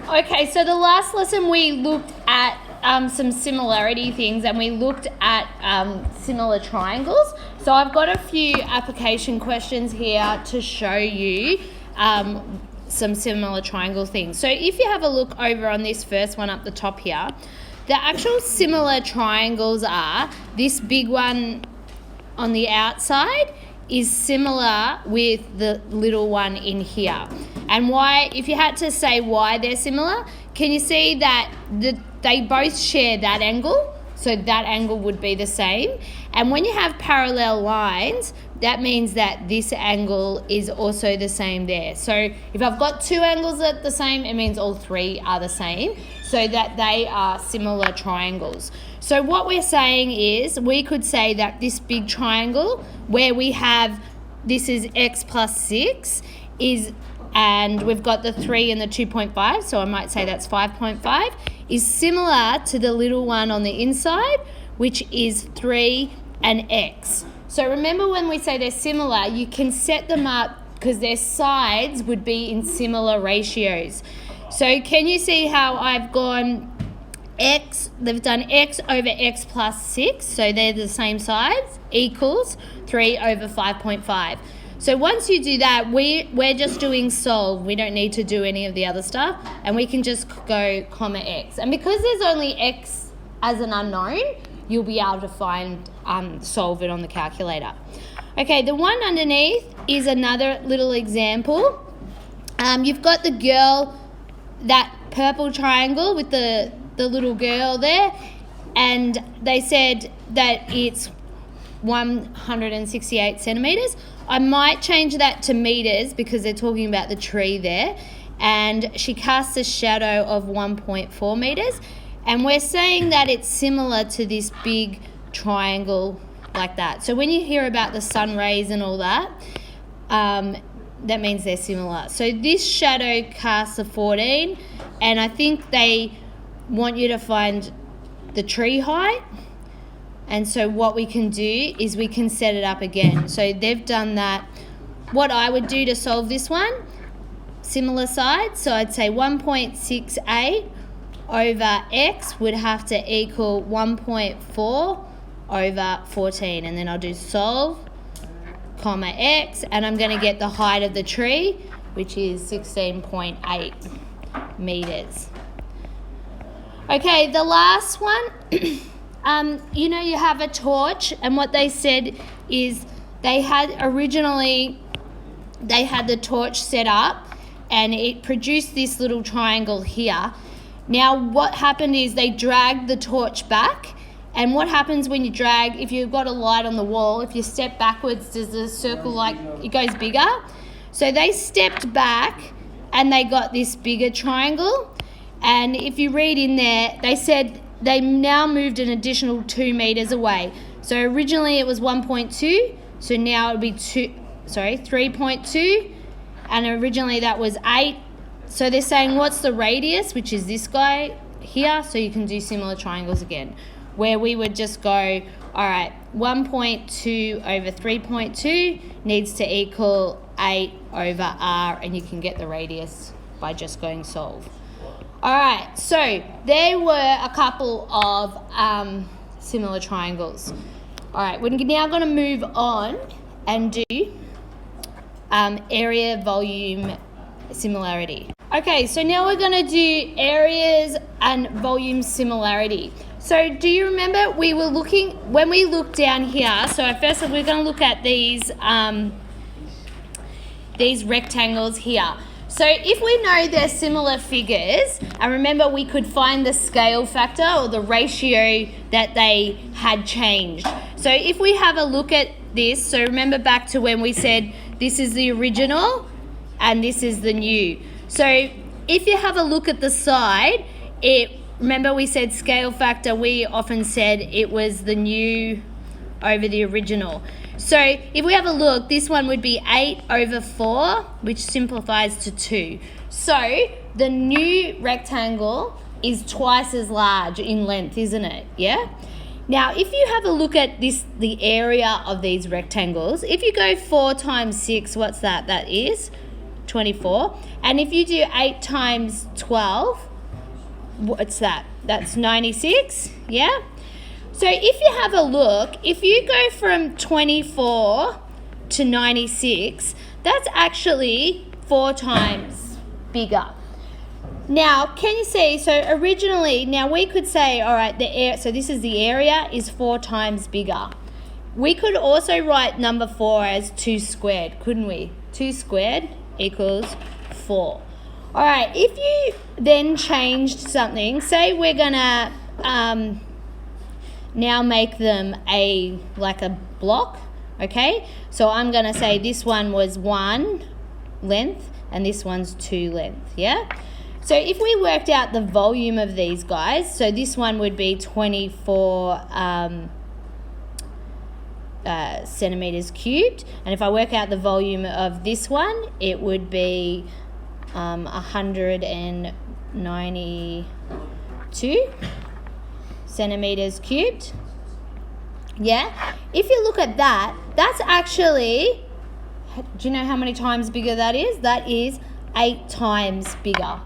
Okay, so the last lesson we looked at some similarity things, and we looked at similar triangles. So I've got a few application questions here to show you some similar triangle things. So if you have a look over on this first one up the top here, the actual similar triangles are this big one on the outside is similar with the little one in here. And why, if you had to say why they're similar, can you see that they both share that angle? So that angle would be the same. And when you have parallel lines, that means that this angle is also the same there. So if I've got two angles that are the same, it means all three are the same, so that they are similar triangles. So what we're saying is, we could say that this big triangle where we have, this is x plus 6, and we've got the 3 and the 2.5, so I might say that's 5.5, is similar to the little one on the inside, which is 3 and x. So remember, when we say they're similar, you can set them up because their sides would be in similar ratios. So can you see how I've gone x, they've done x over x plus 6, so they're the same sides, equals 3 over 5.5. So once you do that, we're just doing solve. We don't need to do any of the other stuff, and we can just go comma x. And because there's only x as an unknown, you'll be able to find solve it on the calculator. Okay, the one underneath is another little example. You've got the girl, that purple triangle with the little girl there, and they said that it's 168 centimetres. I might change that to metres because they're talking about the tree there, and she casts a shadow of 1.4 metres, and we're saying that it's similar to this big triangle like that. So when you hear about the sun rays and all that, that means they're similar. So this shadow casts a 14, and I think they want you to find the tree height. And so what we can do is we can set it up again. So they've done that. What I would do to solve this one, similar sides, so I'd say 1.68 over x would have to equal 1.4 over 14. And then I'll do solve, comma x, and I'm going to get the height of the tree, which is 16.8 metres. Okay, the last one, you have a torch, and what they said is they had the torch set up, and it produced this little triangle here. Now what happened is they dragged the torch back, and what happens when you drag, if you've got a light on the wall, if you step backwards, does the circle, like, it goes bigger? So they stepped back and they got this bigger triangle. And if you read in there, they said they now moved an additional 2 metres away. So originally it was 1.2, so now it would be 3.2, and originally that was 8. So they're saying, what's the radius, which is this guy here, so you can do similar triangles again, where we would just go, all right, 1.2 over 3.2 needs to equal 8 over r, and you can get the radius by just going solve. All right, so there were a couple of similar triangles. All right, we're now going to move on and do area volume similarity. Okay, so now we're going to do areas and volume similarity. So do you remember we were looking, when we looked down here, so first we're going to look at these rectangles here. So if we know they're similar figures, and remember we could find the scale factor or the ratio that they had changed. So if we have a look at this, so remember back to when we said this is the original and this is the new. So if you have a look at the side, remember we said scale factor, we often said it was the new over the original. So if we have a look, this one would be 8 over 4, which simplifies to 2. So the new rectangle is twice as large in length, isn't it? Yeah? Now, if you have a look at the area of these rectangles, if you go 4 times 6, what's that? That is 24. And if you do 8 times 12, what's that? That's 96, yeah? So if you have a look, if you go from 24 to 96, that's actually 4 times bigger. Now, can you see, so originally, now we could say, all right, so this is the area is 4 times bigger. We could also write number 4 as 2 squared, couldn't we? 2 squared equals 4. All right, if you then changed something, say we're gonna now make them like a block, okay? So I'm gonna say this one was 1 length and this one's 2 length, yeah? So if we worked out the volume of these guys, so this one would be 24 centimeters cubed, and if I work out the volume of this one, it would be 192 centimeters cubed. Yeah, if you look at that, that's actually, do you know how many times bigger that is? That is 8 times bigger.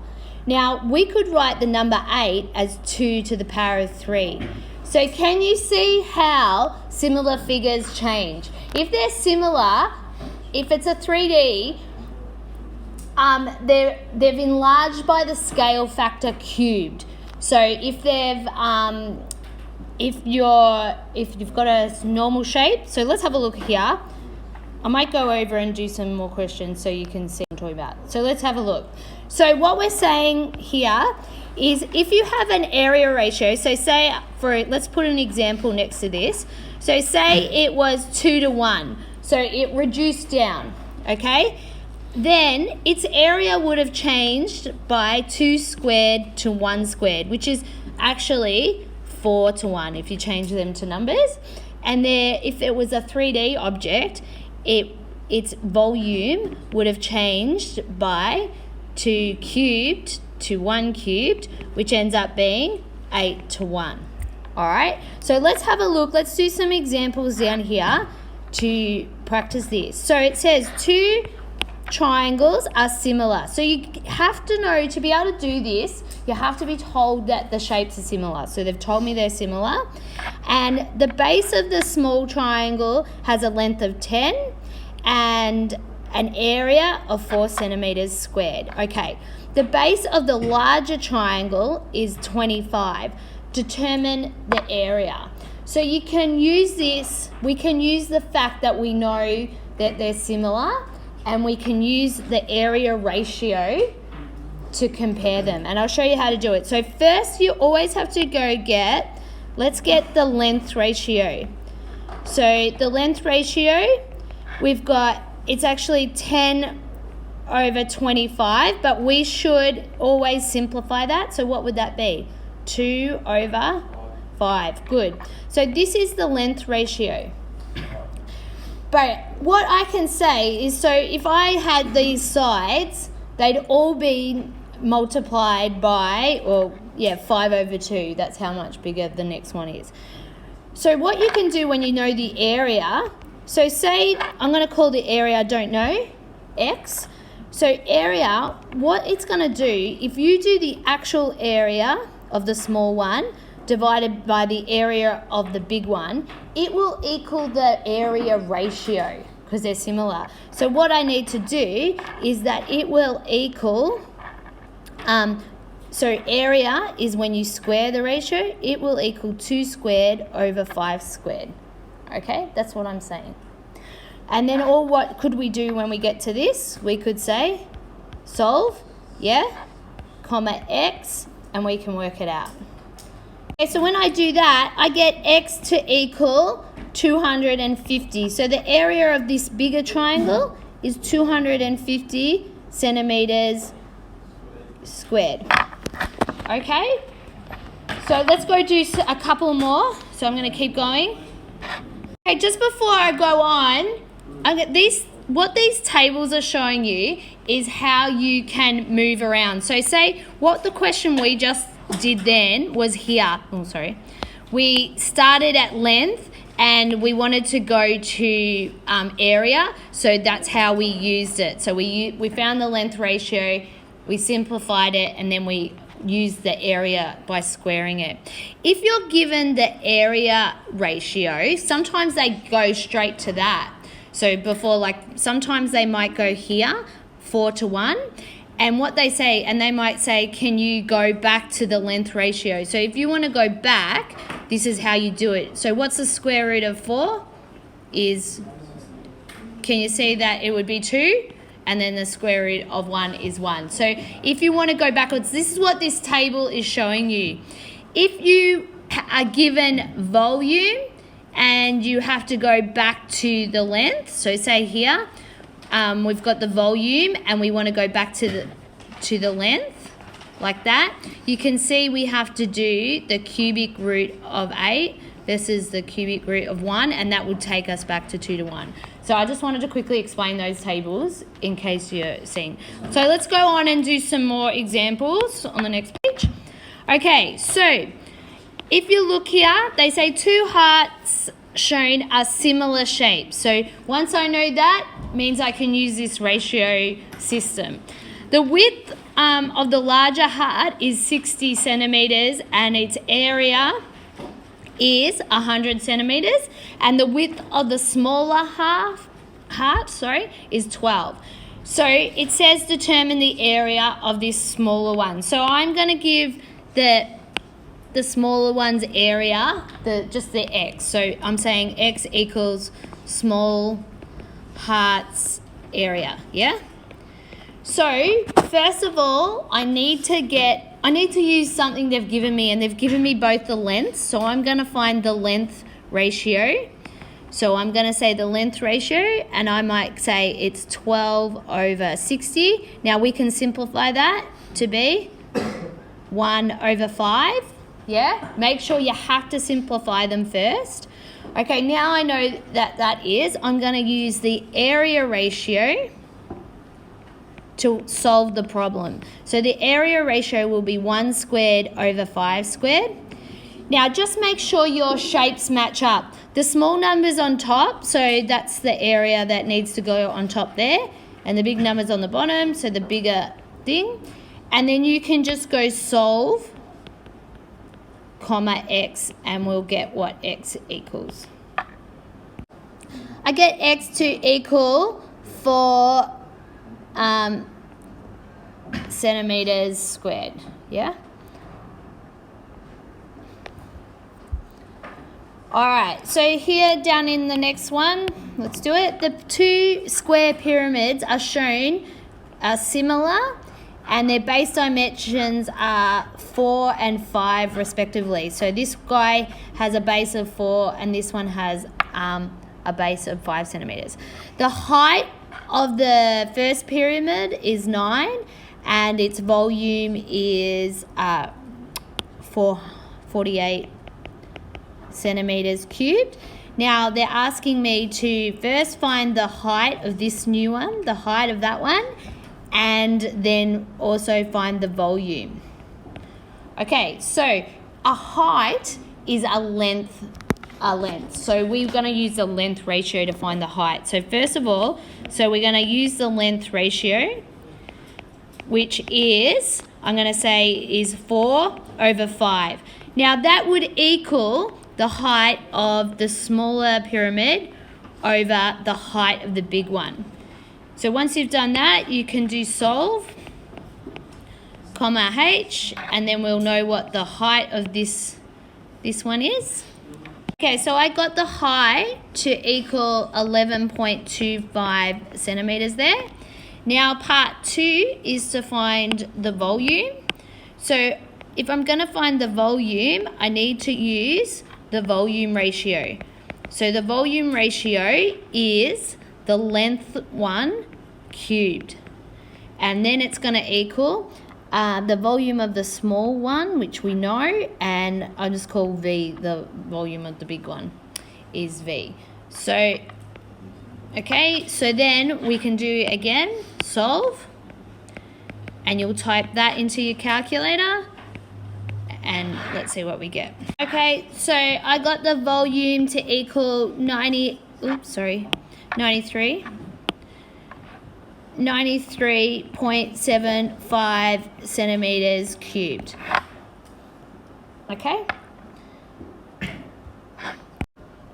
Now we could write the number 8 as 2 to the power of 3. So can you see how similar figures change? If they're similar, if it's a 3D, they've enlarged by the scale factor cubed. So if they've if you've got a normal shape, so let's have a look here. I might go over and do some more questions so you can see what I'm talking about. So let's have a look. So what we're saying here is if you have an area ratio, so say let's put an example next to this. So say it was 2 to 1, so it reduced down, okay? Then its area would have changed by 2 squared to 1 squared, which is actually 4 to 1 if you change them to numbers. And if it was a 3D object, its volume would have changed by 2 cubed to 1 cubed, which ends up being 8 to 1. All right, so let's have a look. Let's do some examples down here to practice this. So it says 2 triangles are similar. So you have to know, to be able to do this, you have to be told that the shapes are similar. So they've told me they're similar. And the base of the small triangle has a length of 10 and an area of 4 centimeters squared. Okay, the base of the larger triangle is 25. Determine the area. So you can use this, we can use the fact that we know that they're similar, and we can use the area ratio to compare them. And I'll show you how to do it. So first you always have to let's get the length ratio. So the length ratio, we've got, it's actually 10 over 25, but we should always simplify that. So what would that be? 2 over 5. Good. So this is the length ratio. But what I can say is, so if I had these sides, they'd all be multiplied by, 5 over 2. That's how much bigger the next one is. So what you can do when you know the area, so say I'm going to call the area, I don't know, X. So area, what it's going to do, if you do the actual area of the small one divided by the area of the big one, it will equal the area ratio because they're similar. So what I need to do is that it will equal, so area is when you square the ratio, it will equal 2 squared over 5 squared. Okay, that's what I'm saying. And then what could we do when we get to this? We could say solve, comma X, and we can work it out. Okay, so when I do that, I get X to equal 250. So the area of this bigger triangle is 250 centimeters squared. Okay, so let's go do a couple more. So I'm going to keep going. Okay, just before I go on, what these tables are showing you is how you can move around. So say what the question we just did then was here. We started at length and we wanted to go to area, so that's how we used it. So we found the length ratio, we simplified it, and then we used the area by squaring it. If you're given the area ratio, sometimes they go straight to that. So before, like, sometimes they might go here, 4:1, and what they say, and they might say, can you go back to the length ratio? So if you want to go back, this is how you do it. So what's the square root of 4 is, can you see that it would be 2? And then the square root of 1 is 1. So if you want to go backwards, this is what this table is showing you. If you are given volume and you have to go back to the length, so say here, we've got the volume and we want to go back to the length, like that, you can see we have to do the cubic root of 8 versus the cubic root of 1, and that would take us back to 2:1. So I just wanted to quickly explain those tables in case you're seeing. So let's go on and do some more examples on the next page. Okay, so if you look here, they say two hearts shown are similar shapes. So once I know that, means I can use this ratio system. The width of the larger heart is 60 centimeters and its area is 100 centimeters, and the width of the smaller heart is 12. So it says determine the area of this smaller one. So I'm going to give the smaller one's area just the x. So I'm saying x equals small heart's area, yeah? So first of all, I need to use something they've given me, and they've given me both the lengths. So I'm going to find the length ratio. So I'm going to say the length ratio, and I might say it's 12 over 60. Now we can simplify that to be 1 over 5. Yeah? Make sure you have to simplify them first. Okay, now I know that is. I'm going to use the area ratio to solve the problem. So the area ratio will be 1 squared over 5 squared. Now just make sure your shapes match up. The small number's on top, so that's the area that needs to go on top there, and the big number's on the bottom, so the bigger thing. And then you can just go solve, comma x, and we'll get what x equals. I get x to equal 4 centimeters squared, yeah? All right, so here down in the next one, let's do it. The two square pyramids are shown are similar, and their base dimensions are 4 and 5 respectively. So this guy has a base of 4 and this one has a base of 5 centimeters. The height of the first pyramid is 9 and its volume is 48 centimeters cubed. Now they're asking me to first find the height of this new one, the height of that one, and then also find the volume. Okay, so a height is a length. So we're going to use the length ratio to find the height. So first of all, so we're going to use the length ratio, which is, I'm going to say, is 4 over 5. Now that would equal the height of the smaller pyramid over the height of the big one. So once you've done that, you can do solve, comma h, and then we'll know what the height of this one is. Okay, so I got the height to equal 11.25 centimeters there. Now part 2 is to find the volume. So if I'm going to find the volume, I need to use the volume ratio. So the volume ratio is the length 1 cubed. And then it's going to equal the volume of the small one, which we know, and I'll just call V the volume of the big one is V. So, okay, so then we can do again, solve, and you'll type that into your calculator, and let's see what we get. Okay, so I got the volume to equal 93.75 centimeters cubed. Okay.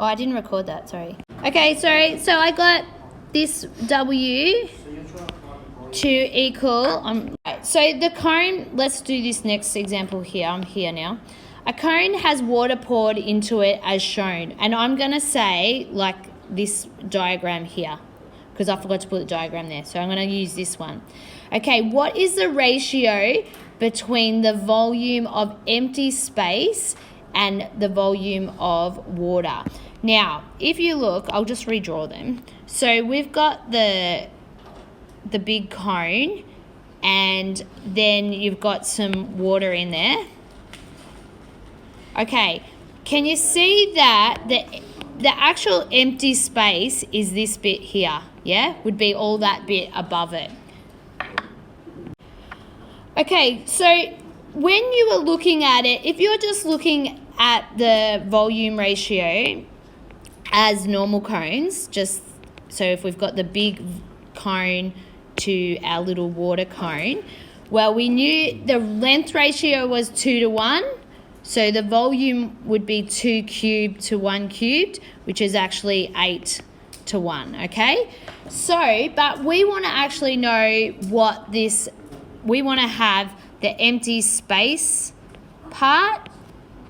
Oh, I didn't record that, sorry. Okay, sorry, so I got this W to equal, so the cone, let's do this next example here, I'm here now. A cone has water poured into it as shown, and I'm going to say like this diagram here, because I forgot to put the diagram there, so I'm going to use this one. Okay, what is the ratio between the volume of empty space and the volume of water? Now, if you look, I'll just redraw them. So we've got the big cone, and then you've got some water in there. Okay, can you see that the actual empty space is this bit here, yeah? Would be all that bit above it. Okay, so when you were looking at it, if you're just looking at the volume ratio as normal cones, just so if we've got the big cone to our little water cone, well, we knew the length ratio was 2 to 1, so the volume would be 2 cubed to 1 cubed, which is actually 8 to 1, okay? So, but we want to actually know what this, we want to have the empty space part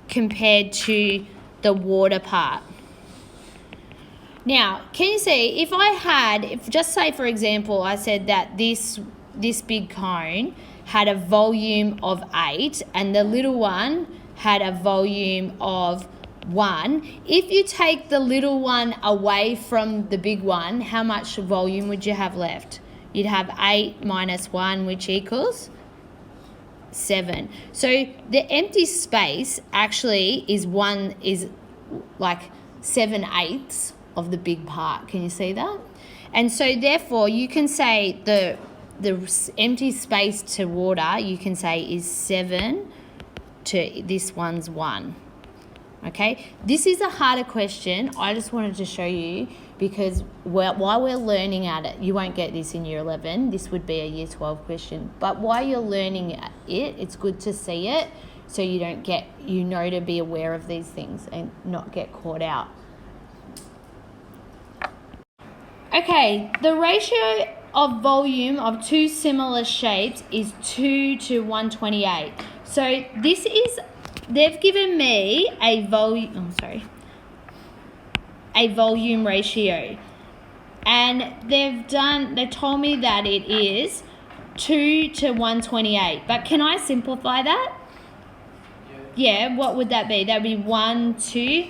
compared to the water part. Now, can you see, if I had, just say for example, I said that this big cone had a volume of 8 and the little one had a volume of 1. If you take the little one away from the big one, how much volume would you have left? You'd have 8 minus 1, which equals 7. So the empty space actually is like 7/8 of the big part. Can you see that? And so therefore you can say the empty space to water, you can say is 7 to this one's 1. Okay, this is a harder question. I just wanted to show you because while we're learning at it, you won't get this in year 11. This would be a year 12 question. But while you're learning it, it's good to see it so you don't get, to be aware of these things and not get caught out. Okay, the ratio of volume of two similar shapes is 2 to 128. So this is, they've given me a volume ratio, and they told me that it is 2 to 128. But can I simplify that? Yeah, what would that be? That would be 1 to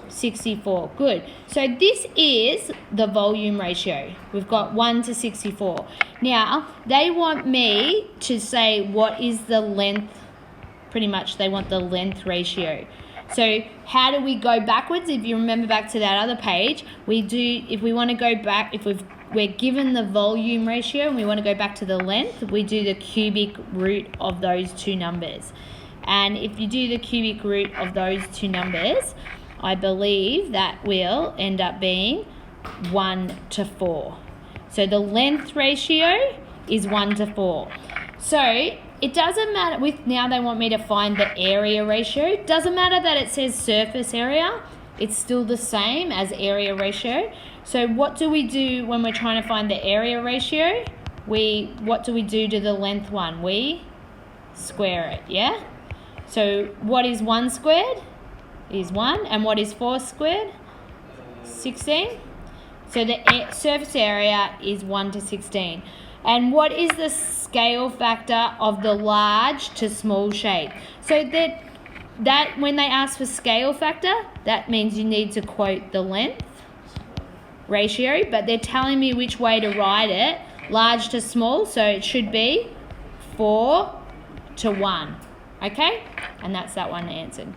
64. Good. So this is the volume ratio. We've got 1 to 64. Now, they want me to say what is the length. Pretty much they want the length ratio. So how do we go backwards? If you remember back to that other page, if we want to go back, if we're given the volume ratio and we want to go back to the length, we do the cubic root of those two numbers. And if you do the cubic root of those two numbers, I believe that will end up being 1 to 4. So the length ratio is 1 to 4. So it doesn't matter, now they want me to find the area ratio. It doesn't matter that it says surface area, it's still the same as area ratio. So what do we do when we're trying to find the area ratio? What do we do to the length one? We square it, yeah? So what is 1 squared? Is 1, and what is 4 squared? 16. So the surface area is 1 to 16. And what is the scale factor of the large to small shape? So that when they ask for scale factor, that means you need to quote the length ratio, but they're telling me which way to write it, large to small, so it should be 4 to 1. Okay? And that's that one answered.